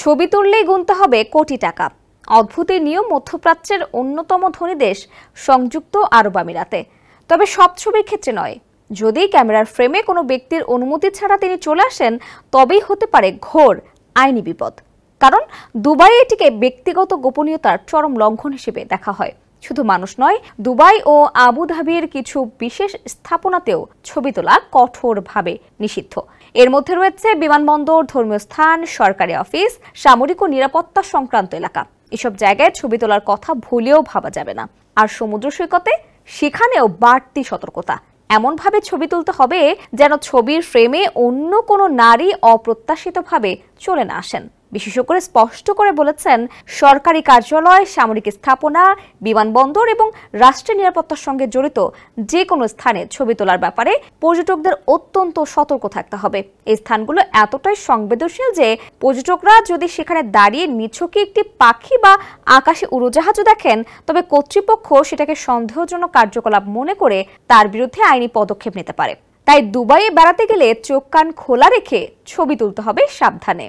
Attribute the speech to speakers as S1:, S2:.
S1: ছবি তুললেই গুনতে হবে কোটি টাকা। অদ্ভুত এই নিয়ম মধ্যপ্রাচ্যের অন্যতম ধনী দেশ সংযুক্ত আরব আমিরাতে। তবে সব ছবির ক্ষেত্রে নয়। যদি ক্যামেরার ফ্রেমে কোনো ব্যক্তির অনুমতি ছাড়া তিনি চলে আসেন, তবেই হতে পারে ঘোর আইনি বিপদ। কারণ দুবাইয়ে এটিকে ব্যক্তিগত গোপনীয়তার চরম লঙ্ঘন হিসেবে দেখা হয়। শুধু মানুষ নয়, দুবাই ও আবুধাবির কিছু বিশেষ স্থাপনাতেও ছবি তোলা কঠোরভাবে নিষিদ্ধ। এর মধ্যে রয়েছে বিমানবন্দর, ধর্মীয় স্থান, সরকারি অফিস, সামরিক ও নিরাপত্তা সংক্রান্ত এলাকা। এসব জায়গায় ছবি তোলার কথা ভুলেও ভাবা যাবে না। আর সমুদ্র সৈকতে, সেখানেও বাড়তি সতর্কতা। এমনভাবে ছবি তুলতে হবে যেন ছবির ফ্রেমে অন্য কোনো নারী অপ্রত্যাশিতভাবে চলে না আসেন। বিশেষজ্ঞরা স্পষ্ট করে বলেছেন, সরকারি কার্যালয়, সামরিক স্থাপনা, বিমানবন্দর এবং রাষ্ট্রের নিরাপত্তার সঙ্গে জড়িত যে কোনো স্থানে ছবি তোলার ব্যাপারে পর্যটকদের অত্যন্ত সতর্ক থাকতে হবে। এই স্থানগুলো এতটাই সংবেদনশীল যে পর্যটকরা যদি সেখানে দাঁড়িয়ে নিছকে একটি পাখি বা আকাশে উড়োজাহাজও দেখেন, তবে কর্তৃপক্ষ সেটাকে সন্দেহজনক কার্যকলাপ মনে করে তার বিরুদ্ধে আইনি পদক্ষেপ নিতে পারে। তাই দুবাইয়ে বেড়াতে গেলে চোখ কান খোলা রেখে ছবি তুলতে হবে সাবধানে।